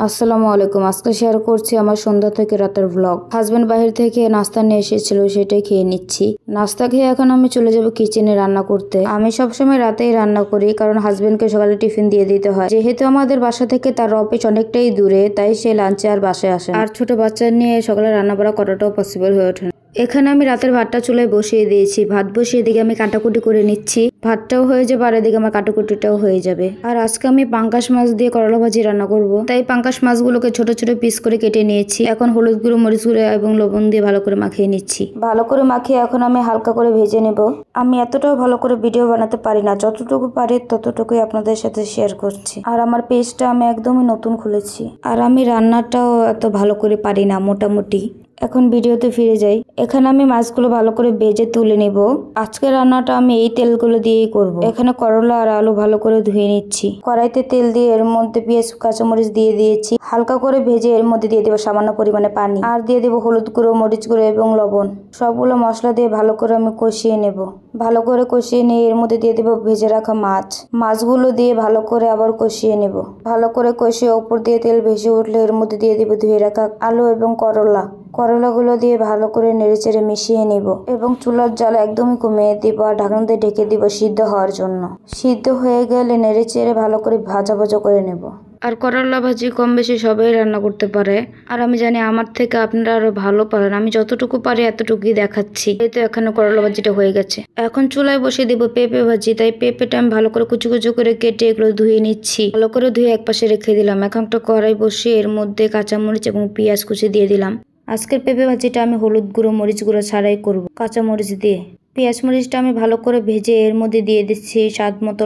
আসসালামু আলাইকুম। আজকে শেয়ার করছি আমার সন্ধ্যা থেকে রাতের ব্লগ। হাজবেন্ড বাহির থেকে নাস্তা নিয়ে এসেছিল, সেটাই খেয়ে নিচ্ছি। নাস্তা খেয়ে এখন আমি চলে যাব কিচেনে রান্না করতে। আমি সবসময় রাতেই রান্না করি, কারণ হাজবেন্ডকে সকালে টিফিন দিয়ে দিতে হয়। যেহেতু আমাদের বাসা থেকে তার অফিস অনেকটাই দূরে, তাই সে লাঞ্চে আর বাসায় আসে। আর ছোট বাচ্চা নিয়ে সকালে রান্না বাড়া করাটাও পসিবল হয়ে ওঠে না। এখানে আমি রাতের ভাতটা চুলায় বসিয়ে দিয়েছি। ভাত বসিয়ে দিকে আমি কাটাকুটি করে নিচ্ছি। ভাতটাও হয়ে যাবে আর এদিকে আমার কাটাকুটিটাও হয়ে যাবে। আর আজকে আমি পাঙ্গাস মাছ দিয়ে করলা ভাজি রান্না করব, তাই পাঙ্গাস মাছগুলোকে ছোট ছোট পিস করে কেটে নিয়েছি। এখন হলুদ গুঁড়ো, মরিচ গুঁড়ো এবং লবণ দিয়ে ভালো করে মাখিয়ে নিচ্ছি। ভালো করে মাখিয়ে এখন আমি হালকা করে ভেজে নেব। আমি এতটাও ভালো করে ভিডিও বানাতে পারি না, যতটুকু পারি ততটুকুই আপনাদের সাথে শেয়ার করছি। আর আমার পেজটা আমি একদমই নতুন খুলেছি। আর আমি রান্নাটাও এত ভালো করে পারি না, মোটামুটি। এখন ভিডিওতে ফিরে যাই। এখানে আমি মাছগুলো ভালো করে ভেজে তুলে নেব। আজকে রান্নাটা আমি এই তেলগুলো দিয়েই করব। এখানে করলা আর আলু ভালো করে ধুয়ে নিচ্ছি। কড়াইতে তেল দিয়ে এর মধ্যে পেঁয়াজ, কাঁচামরিচ দিয়ে দিয়েছি। হালকা করে ভেজে এর মধ্যে দিয়ে দেবো সামান্য পরিমাণে পানি, আর দিয়ে দেবো হলুদ গুঁড়ো, মরিচ গুঁড়ো এবং লবণ। সবগুলো মশলা দিয়ে ভালো করে আমি কষিয়ে নেব। ভালো করে কষিয়ে নিয়ে এর মধ্যে দিয়ে দেবো ভেজে রাখা মাছ। মাছগুলো দিয়ে ভালো করে আবার কষিয়ে নেব। ভালো করে কষিয়ে ওপর দিয়ে তেল ভেসে উঠলে এর মধ্যে দিয়ে দেবো ধুয়ে রাখা আলু এবং করলাগুলো দিয়ে ভালো করে নেড়েচেড়ে মিশিয়ে নিব এবং চুলার জাল একদমই কমিয়ে দিব আর ঢাকনা দিয়ে ঢেকে দিব সিদ্ধ হওয়ার জন্য। সিদ্ধ হয়ে গেলে নেড়েচেড়ে ভালো করে ভাজা ভাজা করে নেব। আর করলা ভাজি কম বেশি সবাই রান্না করতে পারে, আর আমি জানি আমার থেকে আপনারা আরো ভালো পারেন। আমি যতটুকু পারি এতটুকুই দেখাচ্ছি। এই তো এখানে করলা ভাজিটা হয়ে গেছে। এখন চুলায় বসিয়ে দিব পেঁপে ভাজি। তাই পেঁপেটা আমি ভালো করে কুচু কুচু করে কেটে এগুলো ধুয়ে নিচ্ছি। ভালো করে ধুয়ে একপাশে রেখে দিলাম। এখন একটা কড়াই বসিয়ে এর মধ্যে কাঁচামরিচ এবং পেঁয়াজ কুচি দিয়ে দিলাম। আজকের পেঁপে ভাজিটা আমি হলুদ গুঁড়ো, মরিচ গুঁড়ো ছাড়াই করব, কাঁচামরিচ দিয়ে। পেঁয়াজ মরিচটা আমি ভালো করে ভেজে এর মধ্যে দিয়ে দিচ্ছি স্বাদ মতো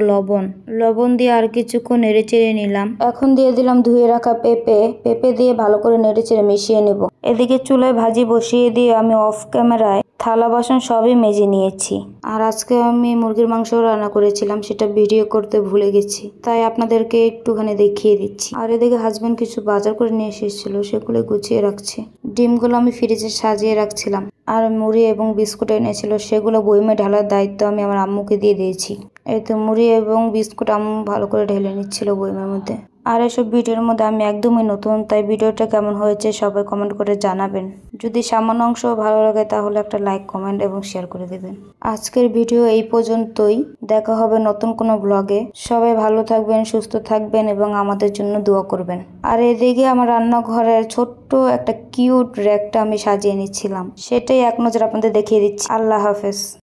লবণ দিয়ে আর কিছুক্ষণ নেড়ে চেড়ে নিলাম। এখন দিয়ে দিলাম ধুয়ে রাখা পেঁপে দিয়ে ভালো করে নেড়ে চেড়ে মিশিয়ে নেব। এদিকে চুলায় ভাজি বসিয়ে দিয়ে আমি অফ ক্যামেরায় থালা বাসন সবই মেজে নিয়েছি। আর আজকে আমি মুরগির মাংস রান্না করেছিলাম, সেটা ভিডিও করতে ভুলে গেছি, তাই আপনাদেরকে একটুখানি দেখিয়ে দিচ্ছি। আর এদিকে হাজবেন্ড কিছু বাজার করে নিয়ে এসেছিল, সেগুলো গুছিয়ে রাখছে। ডিমগুলো আমি ফ্রিজে সাজিয়ে রাখছিলাম। আর মুড়ি এবং বিস্কুট এনেছিল, সেগুলো বইমে ঢালার দায়িত্ব আমি আমার আম্মুকে দিয়ে দিয়েছি। এই তো মুড়ি এবং বিস্কুট আম্মু ভালো করে ঢেলে নিচ্ছিল বইমের মধ্যে। আর এসব ভিডিওর মধ্যে আমি একদমই নতুন, তাই ভিডিওটা কেমন হয়েছে সবাই কমেন্ট করে জানাবেন। যদি সামান্য অংশ ভালো লাগে তাহলে একটা লাইক, কমেন্ট এবং শেয়ার করে দেবেন। আজকের ভিডিও এই পর্যন্তই। দেখা হবে নতুন কোনো ব্লগে। সবাই ভালো থাকবেন, সুস্থ থাকবেন এবং আমাদের জন্য দোয়া করবেন। আর এদিকে আমার রান্নাঘরের ছোট্ট একটা কিউট র্যাকটা আমি সাজিয়ে নিচ্ছিলাম, সেটাই এক নজর আপনাদের দেখিয়ে দিচ্ছি। আল্লাহ হাফেজ।